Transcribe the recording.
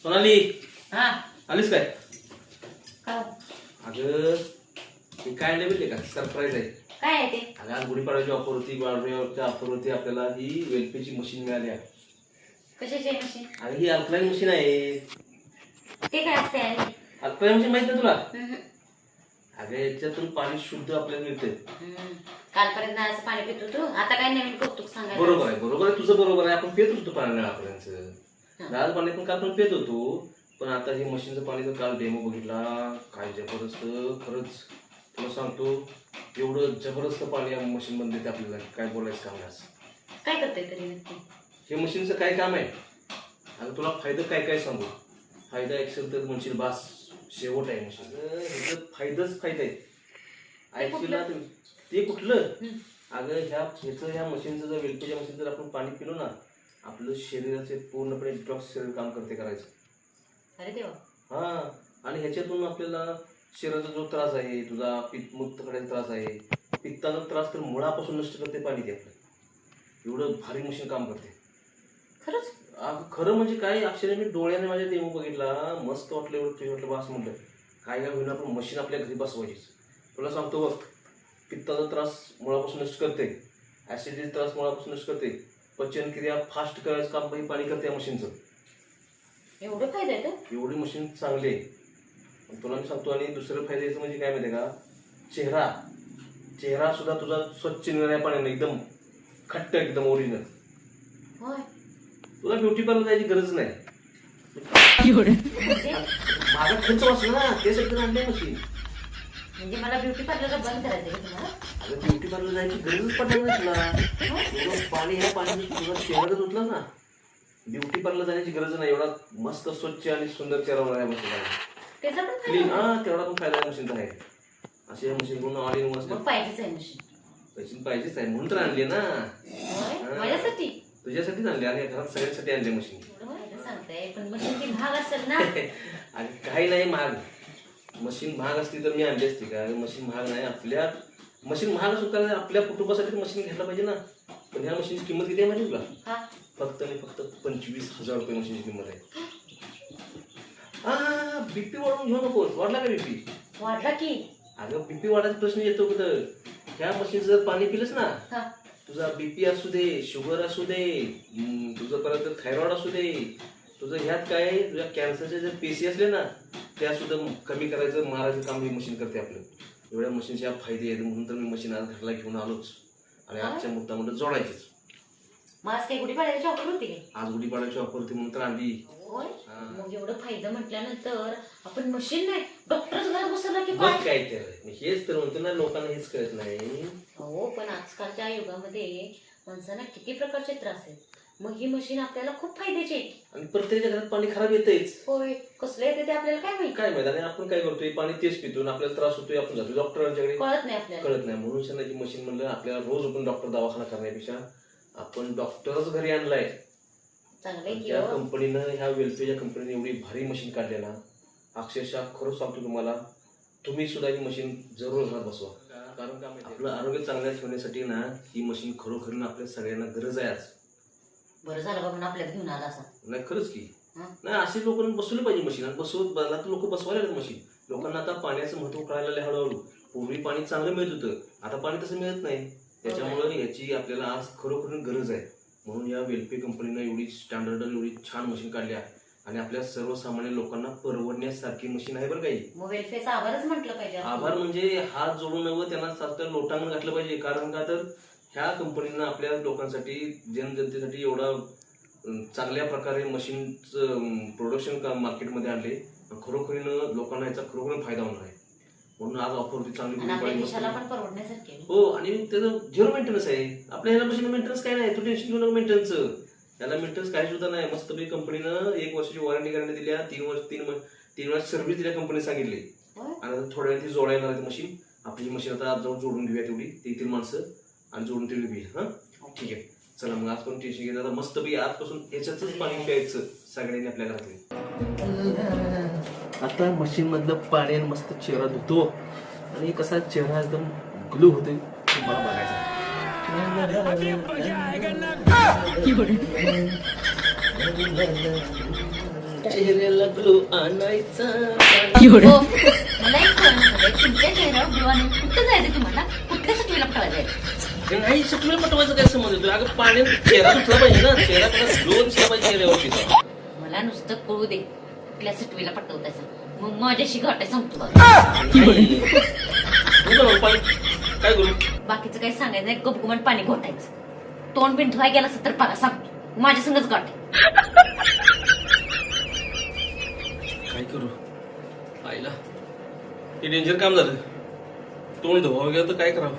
सोनाली हा आलीस काय? का अगं हे काय नाही भेटले का सरप्राईज आहे. काय आहे ते? अगं आज गुढीपाडव्याची ऑफर होती, बाळवेच्या ऑफर होती, आपल्याला ही वेलपेची मशीन मिळाली आहे. कशाची आहे मशीन? अगं ही अल्कलाईन मशीन आहे. ते काय असते आणि? अल्कलाईन मशीन माहित ना तुला? हम्म. अगं याच्यातून पाणी शुद्ध आपल्याला मिळते. कालपर्यंत नळाचं पाणी पितो तू, आता काय नवीन कौतुक सांगायला? बरोबर आहे तुझं बरोबर आहे. आपण पेत होतो पाणी नळापर्यंत, नळाचं पाणी पण काल पण पेत होतो. पण आता हे मशीनचं पाणी तर काल डेमो बघितला, काय जबरदस्त. खरंच तुला सांगतो, एवढं जबरदस्त पाणी या मशीन मध्ये देते आपल्याला, काय बोलायचं काम नाही. असं काय करतोय तरी नक्की? हे मशीनचं काय काम आहे? आता तुला फायदा काय काय सांगू. फायदा एक्सेल तर म्हणशील बास, शेवट आहे मशीन. ह्याचं फायदाच फायदा आहे. ऍक्च्युअली ते कुठलं? अगं ह्या मशीनचं जर वेलपेच्या मशीन जर आपण पाणी पिलो ना, आपलं शरीराचे पूर्णपणे डिटॉक्स शरीर काम करते करायचं. अरे देवा. हा, आणि ह्याच्यातून आपल्याला शरीराचा जो त्रास आहे, तुझा पित्तमुक्त करायचा त्रास आहे, पित्ताचा त्रास तर मुळापासून नष्ट करते पाणी ते आपलं. एवढं भारी मशीन काम करते खरंच. खरं म्हणजे काय, अक्षरशः मी डोळ्याने माझ्या डेमो बघितला, मस्त वाटलं, एवढं फ्री वाटलं. बास म्हणलं काय काय होईना, पण मशीन आपल्या घरी बसवायचीच. तुला सांगतो बघ, पित्ताचा त्रास मुळापासून नष्ट करते, ऍसिडिटीचा त्रास मुळापासून नष्ट करते, पचनक्रिया फास्ट करायचं काम ही पाणी करते या मशीनचं. एवढं फायदा आहे तर? एवढी मशीन चांगली आहे तुला मी सांगतो. आणि दुसरं फायद्याचं म्हणजे काय माहिती का, चेहरा सुद्धा तुझा स्वच्छ निळ्या पाण्याने एकदम खट्ट, एकदम ओरिजिनल. होय. तुला ब्युटी पार्लर जायची गरज नाही. म्हणजे माझा खर्च वाचला ना, त्यासाठी आणले मशीन. म्हणजे मला ब्युटी पार्लर बंद करायचं का तुम्हाला? अगं ब्युटी पार्लर जायची गरजच पडणार नाही तुला. एवढं पाणी, ह्या पाण्याने तुझा चेहरा धुतला ना, ब्युटी पार्लर जाण्याची गरज नाही. एवढा मस्त स्वच्छ आणि सुंदर चेहरा होणार आहे मशीन. त्याचा पण क्लीन, फायदा? हा तेवढा पण फायदा मशीनचा आहे. अशी या मशीन पूर्ण ऑल इन वन मग पाहिजेच आहे मशीन. मशीन पाहिजेच आहे म्हणून तर आणली ना. होय, माझ्यासाठी. तुझ्यासाठीच आणली आणि घरात सगळ्यासाठी आणली मशीन. एवढं सांगताय, पण मशीन ती महाग असेल ना? आणि काही नाही महाग. मशीन महाग असती तर मी आणली असती का? मशीन महाग नाही. आपल्या मशीन महाग असून कारण आपल्या कुटुंबासाठी मशीन घ्यायला पाहिजे ना. पण ह्या मशीनची किंमत किती आहे माहिती तुला? हा. फक्त आणि फक्त 25,000 रुपये मशीनची किंमत आहे. हा, बीपी वाढवून घेऊ नकोस. वाढला का बीपी? वाढला की. अगं बीपी वाढायचा प्रश्न येतो कुठं. ह्या मशीन जर पाणी पिलंस ना, हा. तुझा बीपी असू दे, शुगर असू दे, तुझं परत थायरॉइड असू दे, तुझं ह्यात काय, तुझ्या कॅन्सरचे जर पेशी असले ना, त्या सुद्धा कमी करायचं, मारायचं काम ही मशीन करते आपलं. एवढ्या मशीनचे फायदे आहेत म्हणून तर मी मशीन आज घरला घेऊन आलोच. आणि आजच्या मुहूर्तामध्ये जोडायचीच. मग आज काही गुढीपाडव्याची ऑफर होती काय? आज गुढीपाडव्याची ऑफर होती म्हणून तर आणली. होय. मग एवढं फायदा म्हटल्यानंतर आपण मशीन नाही, डॉक्टरच घरात बसवला की बघ काय तर, मी हेच तर म्हणतो ना, लोकांना हेच कळत नाही. हो, पण आजकालच्या युगामध्ये माणसांना किती प्रकारचे त्रास आहेत. मग ही मशीन आपल्याला खूप फायद्याची आहे. आणि प्रत्येकाच्या घरात पाणी खराब येतेच. होय, कसलं येते ते आपल्याला काय माहिती. काय माहिती. आणि आपण काय करतोय, पाणी तेच पितो, आपल्याला त्रास होतोय, आपण जातो डॉक्टरांच्याकडे, कळत नाही आपल्याला. कळत नाही. म्हणून सणाची मशीन म्हणलं, आपल्याला रोज उठून डॉक्टर दवाखाना करण्यापेक्षा आपण डॉक्टरच घरी आणलाय. चांगलंय की त्या हो. कंपनीनं, ह्या वेलपेच्या कंपनीने एवढी भारी मशीन काढली ना, अक्षरशः खरंच सांगतो तुम्हाला, तुम्ही सुद्धा ही मशीन जरूर घरात बसवा. कारण का माहिती, आपलं आरोग्य चांगलं ठेवण्यासाठी ना, ही मशीन खरोखर आपल्या सगळ्यांना गरज आहे आज. बरं झालं बाबा आपल्याला घेऊन आला असा. नाही खरंच की. हं? नाही, असे लोकांना बसवले पाहिजे मशीन. आणि बसवत लोक बसवायला लागले मशीन. लोकांना आता पाण्याचं महत्व कळायला लागलं हळूहळू. पूर्वी पाणी चांगलं मिळत होतं, आता पाणी तसं मिळत नाही. त्याच्यामुळे याची आपल्याला आज खरोखर गरज आहे. म्हणून या वेलपे कंपनीनं एवढी स्टँडर्ड एवढी छान मशीन काढली आहे. आणि आपल्या सर्वसामान्य लोकांना परवडण्यासारखी मशीन आहे बरं काही. मग वेलफेअरचा आभारच म्हटलं पाहिजे. आभार म्हणजे हात जोडून नवं, त्यांना सारखं लोटांगण घातलं पाहिजे. कारण का तर ह्या कंपनीनं आपल्या लोकांसाठी, जनतेसाठी एवढा चांगल्या प्रकारे मशीनचं प्रोडक्शन मार्केटमध्ये आणले. खरोखरीनं लोकांना याचा खरोखर फायदा होणार आहे. म्हणून आज ऑफर होती चांगली. पण परवडण्यासारखी. हो, आणि त्याचं झिरो मेंटेनन्स आहे. आपल्या ह्याला मशीन मेंटेनन्स काय नाही, तू टेन्शन घेऊ नको मेंटेनन्सचं. याला मेंटेनन्स काही सुद्धा नाही. मस्तपैकी कंपनीनं 1 वर्षाची वॉरंटी गॅरंटी दिल्या, 3 वर्ष सर्व्हिस दिल्या कंपनी सांगितली. आणि थोड्या वेळ ती जोडायला लागते मशीन. आपली मशीन आता जाऊन जोडून घेऊया, तेवढी येतील माणसं आणि जोडून तेवढी घेऊया. हा ठीक आहे, चला मग आज पण टेन्शन घ्यायचं. आता मस्तपैकी आजपासून याच्यातच पाणी प्यायचं सगळ्यांनी आपल्या घरातले. आता मशीन मधलं पाण्याने मस्त चेहरा धुतो आणि कसा चेहरा एकदम ग्लो होते मला बघायचा. चेहऱ्याला ग्लो आणायचा. हो, मला एक कळलं झालंय, तुमच्या चेहऱ्यावर ग्लो आणि कुठं जायचं तुम्हाला? कुठल्या सुट्टीला पटवायला जायचं? नाही सटवेल पटवायचं काय समज येतो? अगं पाण्यात चेहरा दिसला पाहिजे ना, चेहरा कसा ग्लो दिसला पाहिजे चेहऱ्यावरती. मला नुसतं कळू दे कुठल्या सुट्टीला पटवतायचं, मग माझ्याशी घाटाय सांगतो बघा. काय करू? बाकीचं काही सांगायचं नाही, गपगुमान पाणी घोटायचं. तोंड बिन धुवाय गेला तर बघा सांगतो, माझ्या संगच गाठ. काय करू आईला? हे डेंजर काम झालं. तोंड धुवावं गेलं तर काय करावं?